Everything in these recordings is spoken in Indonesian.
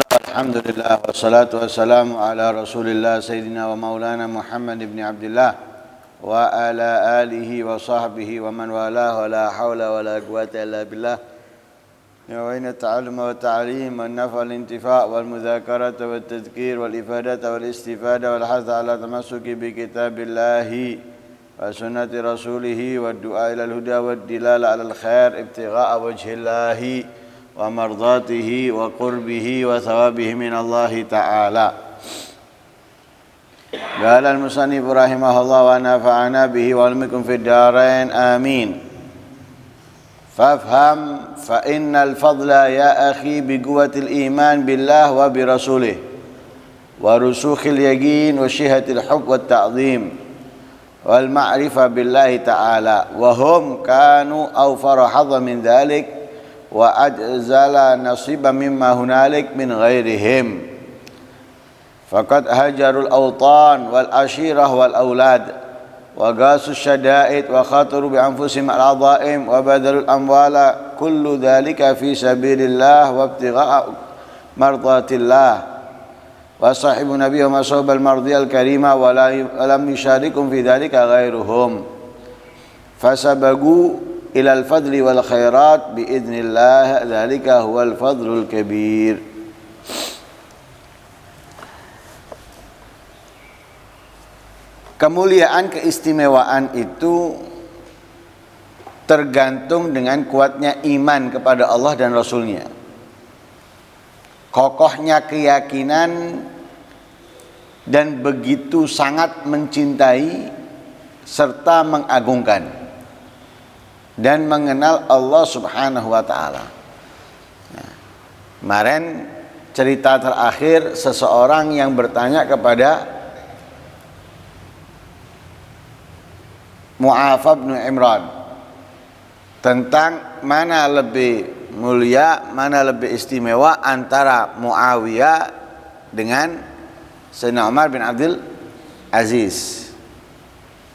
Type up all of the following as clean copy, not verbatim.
Alhamdulillah wassalatu wassalamu ala Rasulillah Sayyidina wa Maulana Muhammad ibn Abdullah wa ala alihi wa sahbihi wa man walah wa la hawla wa la quwwata illa billah. Ya wa inna ta'allum wa ta'lim wa nafa al-intifa' wal mudzakarata wa tadhkir wal ifadata wal istifada wal hadha ala tamassuki bi kitabillahi wa sunnati rasulih wa du'a ila al-huda wa dilala ala al-khair ibtigha'a wajhillahi wa mardatihi wa qurbihi wa thawabihi min Allah ta'ala. Qala al-musannif rahimahullah wa nafa'ana bihi wa almikum fid darain amin. Fafham fa innal fadla ya akhi bi quwwatil iman billah wa bi rasulih wa rusukhil yaqin wa shihatil hubb wat ta'zim wal ma'rifah billahi ta'ala wa hum kanu awfara hadha min dhalik wa ajzala nasiba mimma hunalik min ghairihim faqad hajarul awtan wal ashirah wal aulad wa gasus syada'id wa khataru bi anfusihim al adha'im wa badalul amwala kullu dhalika fi sabilillah wa ibtigha'a mardatillah wa sahibu nabiyyi wa masabal mardiyal karima wa lam yusharikum fi dhalika ghairuhum fasabagu ilal fadli wal khairat biidznillah dzalika huwal fadlul kabir. Kemuliaan keistimewaan itu tergantung dengan kuatnya iman kepada Allah dan Rasulnya, kokohnya keyakinan dan begitu sangat mencintai serta mengagungkan dan mengenal Allah subhanahu wa ta'ala. Nah, kemarin cerita terakhir seseorang yang bertanya kepada Mu'afah bin Imran tentang mana lebih mulia, mana lebih istimewa antara Muawiyah dengan Sayyidina Umar bin Abdul Aziz,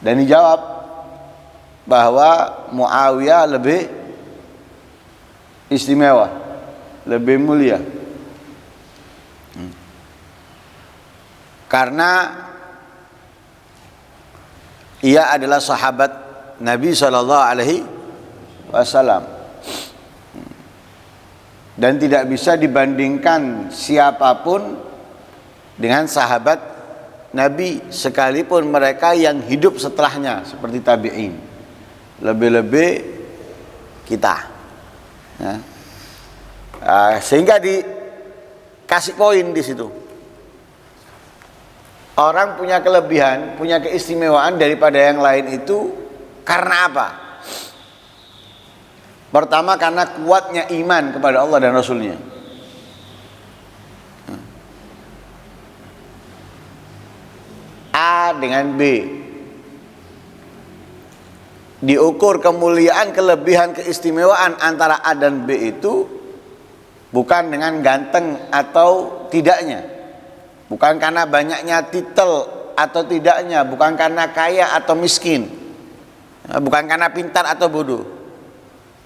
dan dijawab bahwa Muawiyah lebih istimewa, lebih mulia. Karena ia adalah sahabat Nabi sallallahu alaihi wasallam. Dan tidak bisa dibandingkan siapapun dengan sahabat Nabi, sekalipun mereka yang hidup setelahnya seperti tabi'in. Lebih-lebih kita ya. Sehingga dikasih poin di situ. Orang punya kelebihan, punya keistimewaan daripada yang lain itu karena apa? Pertama, karena kuatnya iman kepada Allah dan Rasulnya. A dengan B, diukur kemuliaan, kelebihan, keistimewaan antara A dan B itu bukan dengan ganteng atau tidaknya, bukan karena banyaknya titel atau tidaknya, bukan karena kaya atau miskin, bukan karena pintar atau bodoh,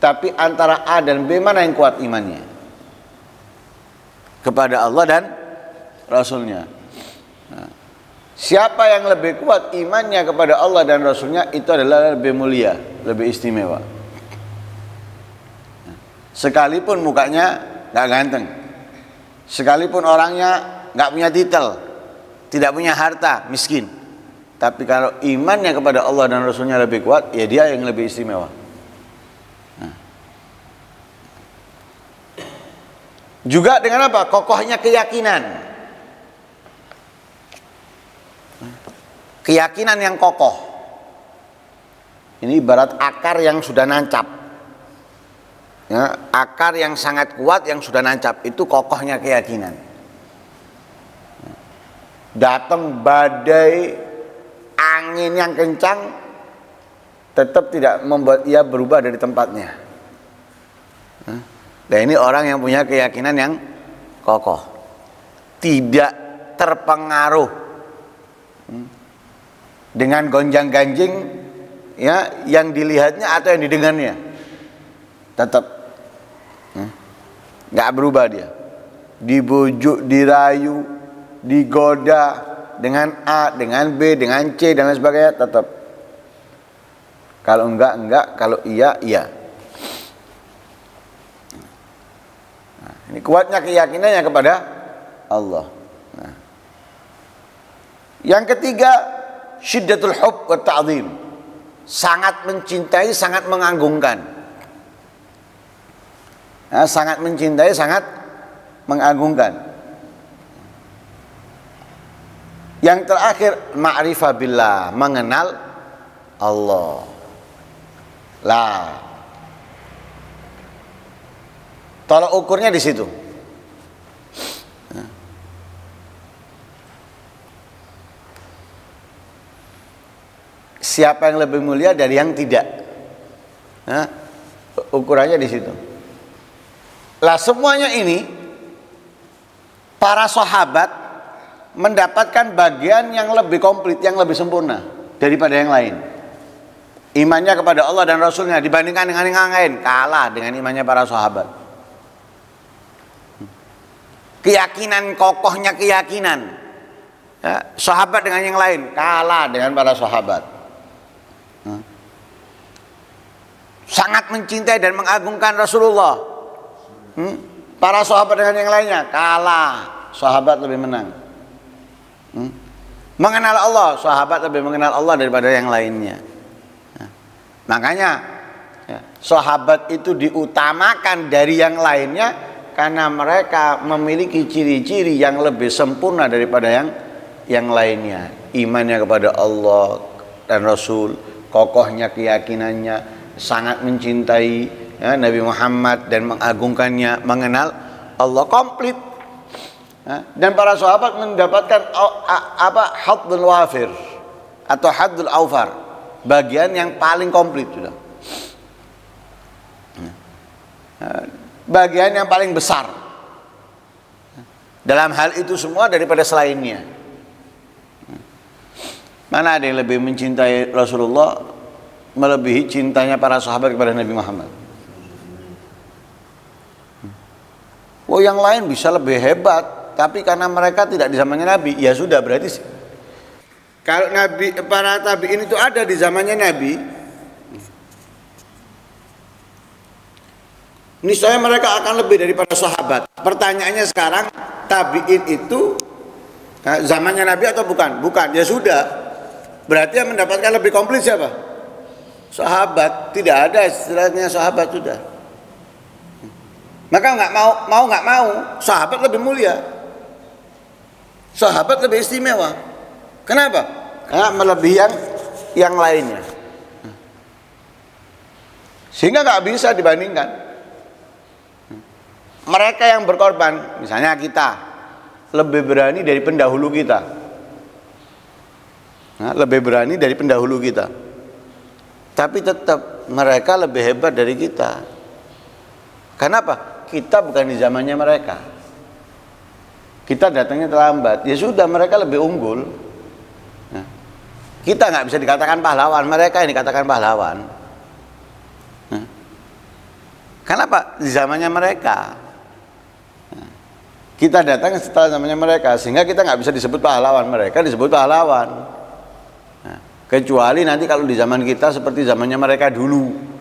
tapi antara A dan B mana yang kuat imannya kepada Allah dan Rasulnya. Siapa yang lebih kuat imannya kepada Allah dan Rasulnya, itu adalah lebih mulia, lebih istimewa. Sekalipun mukanya gak ganteng, sekalipun orangnya gak punya titel, tidak punya harta, miskin, tapi kalau imannya kepada Allah dan Rasulnya lebih kuat, ya dia yang lebih istimewa. Juga dengan apa? Kokohnya keyakinan. Keyakinan yang kokoh. Ini ibarat akar yang sudah nancap. Ya, akar yang sangat kuat yang sudah nancap, itu kokohnya keyakinan. Datang badai, angin yang kencang, tetap tidak membuat ia berubah dari tempatnya. Dan ini orang yang punya keyakinan yang kokoh, tidak terpengaruh dengan gonjang-ganjing ya yang dilihatnya atau yang didengarnya, tetap nggak berubah dia. dibujuk, dirayu, digoda dengan A, dengan B, dengan C dan lain sebagainya, tetap. Kalau enggak, kalau iya, iya. Nah, ini kuatnya keyakinannya kepada Allah. Nah. Yang ketiga, syiddatul hub wa ta'zim. Sangat mencintai, sangat mengagungkan. Nah, sangat mencintai, sangat mengagungkan. Yang terakhir, ma'rifah billah, mengenal Allah. Lah, tolak ukurnya di situ. Siapa yang lebih mulia dari yang tidak? Nah, ukurannya di situ. Lah, semuanya ini para sahabat mendapatkan bagian yang lebih komplit, yang lebih sempurna daripada yang lain. Imannya kepada Allah dan Rasulnya dibandingkan dengan yang lain, kalah dengan imannya para sahabat. Keyakinan, kokohnya keyakinan, ya, sahabat dengan yang lain kalah dengan para sahabat. Sangat mencintai dan mengagungkan Rasulullah. Para sahabat dengan yang lainnya kalah, sahabat lebih menang. Mengenal Allah, sahabat lebih mengenal Allah daripada yang lainnya. Makanya sahabat itu diutamakan dari yang lainnya karena mereka memiliki ciri-ciri yang lebih sempurna daripada yang lainnya. Imannya kepada Allah dan Rasul, kokohnya keyakinannya, sangat mencintai Nabi Muhammad dan mengagungkannya, mengenal Allah, komplit. Dan para sahabat mendapatkan haddul wafir atau haddul awfar, bagian yang paling komplit sudah. Bagian yang paling besar dalam hal itu semua daripada selainnya. Mana ada yang lebih mencintai Rasulullah melebihi cintanya para sahabat kepada Nabi Muhammad? Oh, yang lain bisa lebih hebat, tapi karena mereka tidak di zamannya Nabi, ya sudah, berarti kalau Nabi, para tabi'in itu ada di zamannya Nabi, niscaya mereka akan lebih daripada sahabat. Pertanyaannya sekarang, tabi'in itu zamannya Nabi atau bukan? Bukan, ya sudah. Berarti yang mendapatkan lebih komplit siapa? Sahabat. Tidak ada istilahnya sahabat, sudah. Maka nggak mau, sahabat lebih mulia, sahabat lebih istimewa. Kenapa? Karena melebihi yang lainnya. Sehingga nggak bisa dibandingkan. Mereka yang berkorban, misalnya kita, lebih berani dari pendahulu kita. Lebih berani dari pendahulu kita. Tapi tetap mereka lebih hebat dari kita. Kenapa? Kita bukan di zamannya mereka. Kita datangnya terlambat. Ya sudah, mereka lebih unggul. Kita nggak bisa dikatakan pahlawan, mereka yang dikatakan pahlawan. Kenapa? Di zamannya mereka. Kita datang setelah zamannya mereka, sehingga kita nggak bisa disebut pahlawan, mereka disebut pahlawan. Kecuali nanti kalau di zaman kita seperti zamannya mereka dulu.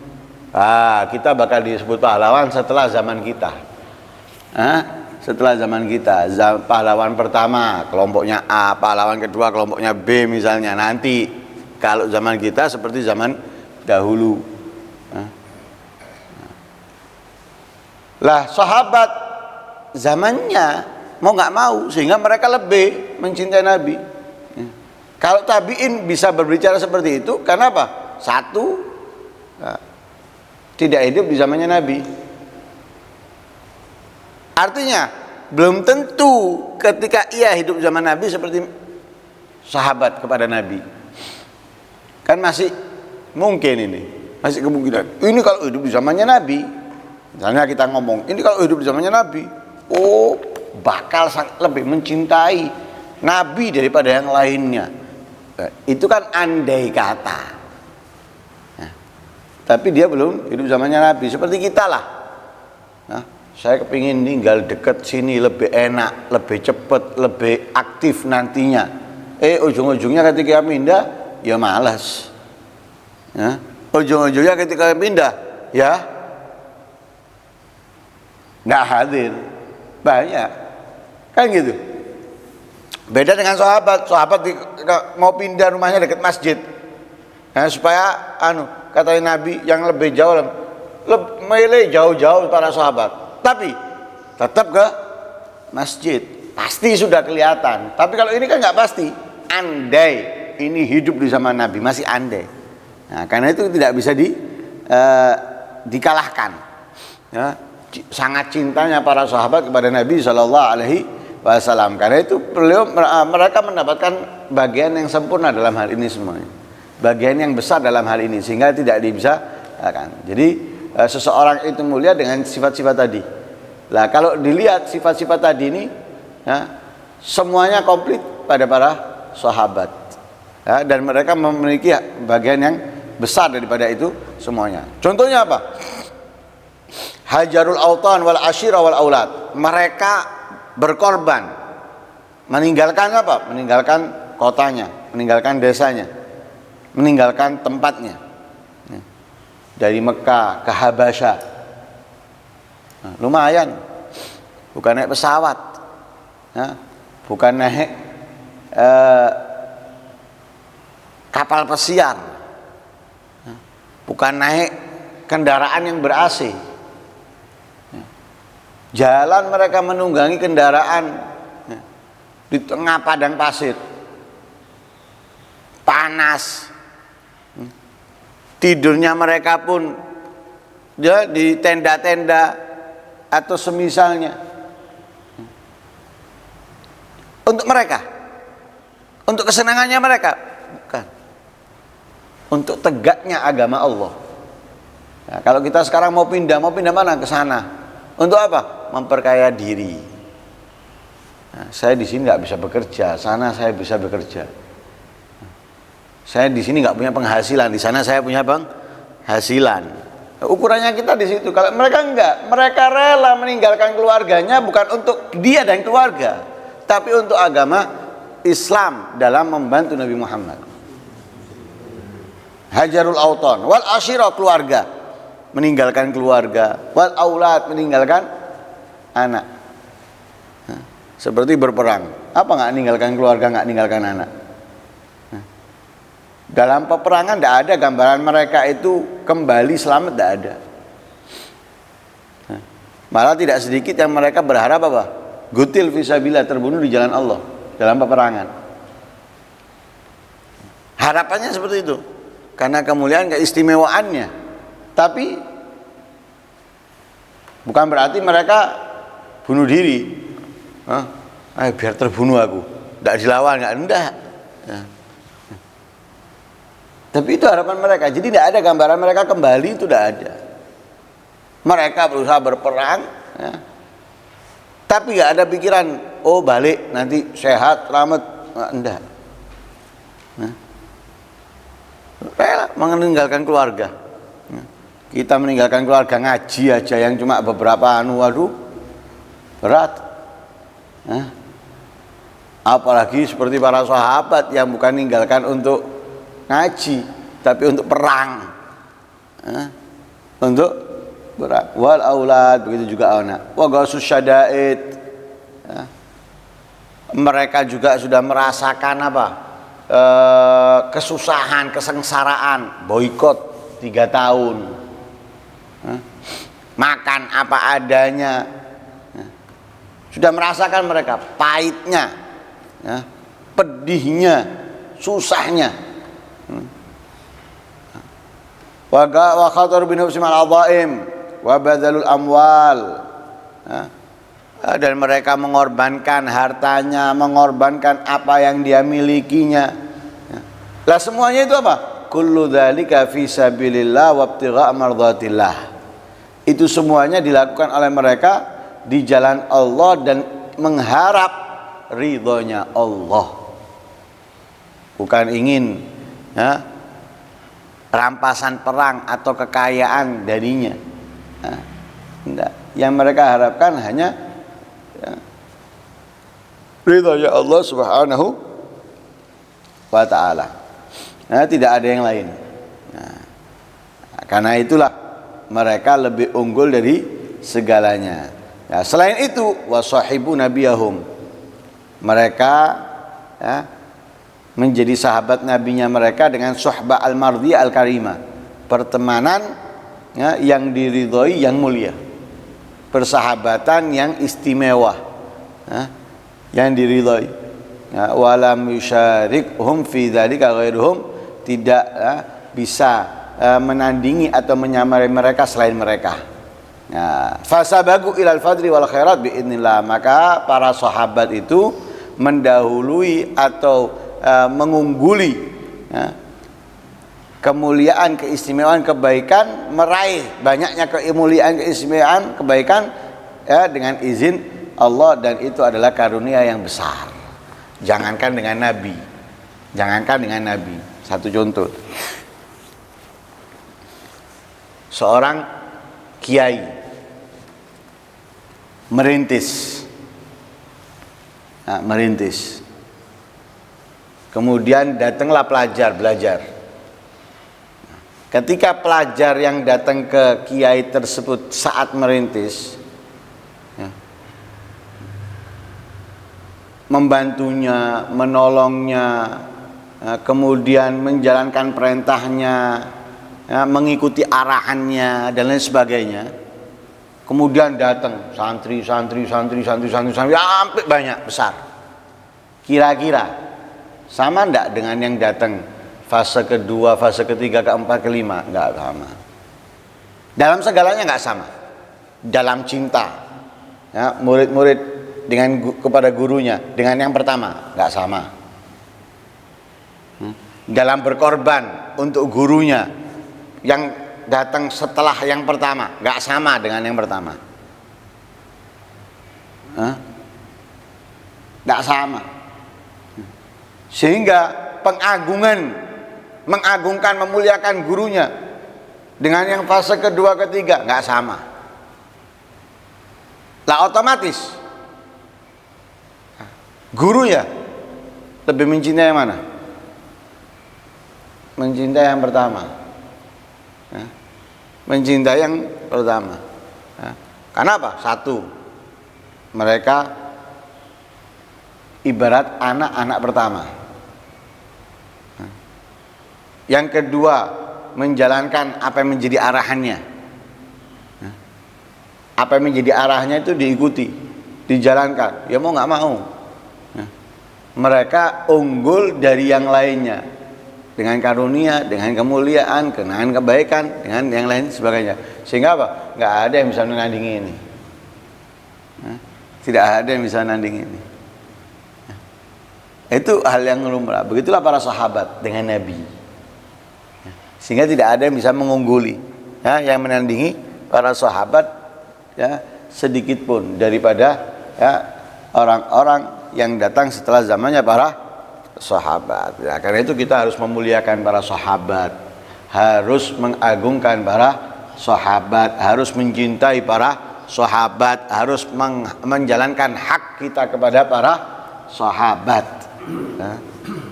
Kita bakal disebut pahlawan setelah zaman kita. Setelah zaman kita, pahlawan pertama kelompoknya A, pahlawan kedua kelompoknya B misalnya. Nanti kalau zaman kita seperti zaman dahulu. Lah, sahabat zamannya mau nggak mau, sehingga mereka lebih mencintai Nabi. Kalau tabi'in bisa berbicara seperti itu, kenapa? Satu, tidak hidup di zamannya Nabi. Artinya belum tentu ketika ia hidup zaman Nabi seperti sahabat kepada Nabi. Kan masih mungkin ini, masih kemungkinan. Ini kalau hidup di zamannya Nabi, misalnya kita ngomong, ini kalau hidup di zamannya Nabi, bakal lebih mencintai Nabi daripada yang lainnya. Itu kan andai kata. Tapi dia belum hidup zamannya Nabi, seperti kita lah. saya kepingin tinggal deket sini, lebih enak, lebih cepat, lebih aktif nantinya. Ujung-ujungnya ketika pindah ya malas. Ya. Ujung-ujungnya ketika pindah ya nggak hadir. Banyak kan gitu. Beda dengan sahabat mau pindah rumahnya dekat masjid, nah, supaya katanya Nabi yang lebih jauh milih jauh-jauh para sahabat, tapi tetap ke masjid, pasti sudah kelihatan. Tapi kalau ini kan nggak pasti, andai ini hidup di zaman Nabi, masih andai. Nah, karena itu tidak bisa dikalahkan ya. Sangat cintanya para sahabat kepada Nabi Shallallahu Alaihi Wasallam. Karena itu mereka mendapatkan bagian yang sempurna dalam hal ini semuanya, bagian yang besar dalam hal ini, sehingga tidak bisa kan. Jadi seseorang itu mulia dengan sifat-sifat tadi. Lah kalau dilihat sifat-sifat tadi ini, ya, semuanya komplit pada para sahabat, ya, dan mereka memiliki bagian yang besar daripada itu semuanya. Contohnya apa? Hajarul autan wal ashira wal aulad. Mereka berkorban, meninggalkan apa? Meninggalkan kotanya, meninggalkan desanya, meninggalkan tempatnya, dari Mekah ke Habasyah. Nah, lumayan, bukan naik pesawat, ya, bukan naik kapal pesiar, bukan naik kendaraan yang ber-AC. Jalan mereka menunggangi kendaraan di tengah padang pasir, panas. Tidurnya mereka pun ya di tenda-tenda atau semisalnya. Untuk mereka, untuk kesenangannya mereka, bukan. Untuk tegaknya agama Allah. Nah, kalau kita sekarang mau pindah mana? Ke sana. Untuk apa? Memperkaya diri. Nah, saya di sini nggak bisa bekerja, sana saya bisa bekerja. Saya di sini nggak punya penghasilan, di sana saya punya penghasilan. Ukurannya kita di situ. Kalau mereka enggak, mereka rela meninggalkan keluarganya bukan untuk dia dan keluarga, tapi untuk agama Islam dalam membantu Nabi Muhammad. Hajarul autan wal ashira, keluarga, meninggalkan keluarga, wal aulad, meninggalkan anak. Nah, seperti berperang, apa nggak meninggalkan keluarga, nggak meninggalkan anak? Nah, dalam peperangan tidak ada gambaran mereka itu kembali selamat, tidak ada. Nah, malah tidak sedikit yang mereka berharap apa? Gutil fisabilillah, terbunuh di jalan Allah dalam peperangan. Harapannya seperti itu, karena kemuliaan keistimewaannya. Tapi bukan berarti mereka bunuh diri. Biar terbunuh aku, tidak dilawan, enggak. Tapi itu harapan mereka. Jadi tidak ada gambaran mereka kembali, itu tidak ada. Mereka berusaha berperang, ya. Tapi nggak ada pikiran, oh balik nanti sehat, selamat, enggak. Rela meninggalkan keluarga. Kita meninggalkan keluarga ngaji aja yang cuma beberapa waduh, berat. Apalagi seperti para sahabat yang bukan meninggalkan untuk ngaji, tapi untuk perang, untuk perang. Wal aulad, begitu juga anak. Wa ghasus syada'id. Mereka juga sudah merasakan apa? Kesusahan, kesengsaraan, boikot 3 tahun. Makan apa adanya, sudah merasakan mereka pahitnya, pedihnya, susahnya. Wa khatar bin hubsim al-adhaim wa badalul amwal. Dan mereka mengorbankan hartanya, mengorbankan apa yang dia milikinya. Lah semuanya itu apa? Kullu dzalika fi sabilillah wa ibtigha' mardhatillah. Itu semuanya dilakukan oleh mereka di jalan Allah dan mengharap ridhonya Allah. Bukan ingin rampasan perang atau kekayaan darinya. Enggak. yang mereka harapkan hanya ridhonya Allah Subhanahu wa ta'ala. Nah, tidak ada yang lain. Nah, karena itulah mereka lebih unggul dari segalanya. Ya, selain itu wasahibu nabiyahum, mereka ya, menjadi sahabat nabinya mereka dengan suhbah al-mardiyah al-karimah, pertemanan ya, yang diridhoi, yang mulia, persahabatan yang istimewa ya, yang diridhoi ya, walam yusyarikhum fi dzalika ghairuhum, tidak ya, bisa menandingi atau menyamai mereka selain mereka. Ya, fasabagu ilal fadli wal khairat biidznillah, maka para sahabat itu mendahului atau mengungguli ya, kemuliaan, keistimewaan, kebaikan, meraih banyaknya kemuliaan, keistimewaan, kebaikan ya, dengan izin Allah, dan itu adalah karunia yang besar. Jangankan dengan Nabi, jangankan dengan Nabi. Satu contoh, seorang kiai merintis, kemudian datanglah pelajar belajar. Ketika pelajar yang datang ke kiai tersebut saat merintis ya, membantunya, menolongnya, kemudian menjalankan perintahnya ya, mengikuti arahannya dan lain sebagainya. Kemudian datang santri sampai banyak besar. Kira-kira sama enggak dengan yang datang fase kedua, fase ketiga, keempat, kelima? Enggak sama. Dalam segalanya enggak sama. Dalam cinta ya, murid-murid dengan kepada gurunya dengan yang pertama enggak sama. Dalam berkorban untuk gurunya yang datang setelah yang pertama enggak sama dengan yang pertama. Enggak sama. Sehingga mengagungkan, memuliakan gurunya dengan yang fase kedua, ketiga nggak sama. Lah otomatis guru ya lebih mencintai yang mana? Mencintai yang pertama. Mencintai yang pertama. Karena apa? Satu, mereka ibarat anak-anak pertama. Yang kedua, menjalankan apa yang menjadi arahannya. Apa yang menjadi arahnya itu diikuti, dijalankan. Ya mau nggak mau. Mereka unggul dari yang lainnya dengan karunia, dengan kemuliaan, dengan kebaikan, dengan yang lain sebagainya. Sehingga apa? Nggak ada yang bisa menandingi ini. Tidak ada yang bisa menandingi ini. Itu hal yang lumrah. Begitulah para sahabat dengan Nabi. Sehingga tidak ada yang bisa mengungguli ya, yang menandingi para sahabat ya, sedikit pun daripada ya, orang-orang yang datang setelah zamannya para sahabat ya. Karena itu kita harus memuliakan para sahabat, harus mengagungkan para sahabat, harus mencintai para sahabat, harus menjalankan hak kita kepada para sahabat ya.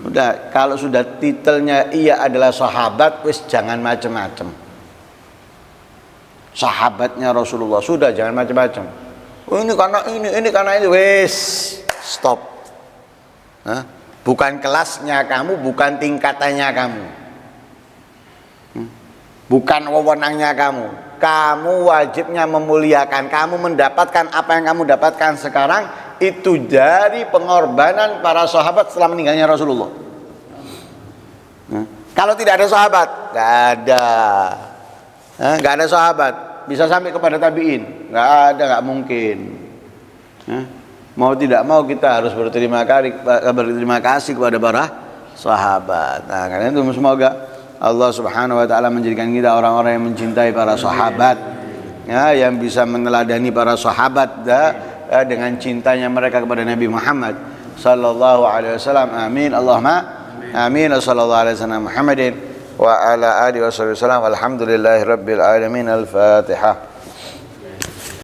Udah, kalau sudah titelnya ia adalah sahabat, wis jangan macam-macam. Sahabatnya Rasulullah, sudah jangan macam-macam. Oh, ini karena itu, wis stop. Bukan kelasnya kamu, bukan tingkatannya kamu, bukan wewenangnya kamu. Kamu wajibnya memuliakan. Kamu mendapatkan apa yang kamu dapatkan sekarang itu dari pengorbanan para sahabat setelah meninggalnya Rasulullah. Kalau tidak ada sahabat, nggak ada sahabat bisa sampai kepada tabiin, nggak ada, nggak mungkin. Mau tidak mau kita harus berterima kasih kepada para sahabat. Nah, karena itu semoga Allah Subhanahu wa taala menjadikan kita orang-orang yang mencintai para sahabat ya, yang bisa meneladani para sahabat dengan cintanya mereka kepada Nabi Muhammad sallallahu alaihi wasallam. Amin Allahumma amin. Sallallahu alaihi wasallam Muhammadin wa ala alihi wasallam. Alhamdulillahirabbil alamin. Al-Fatihah.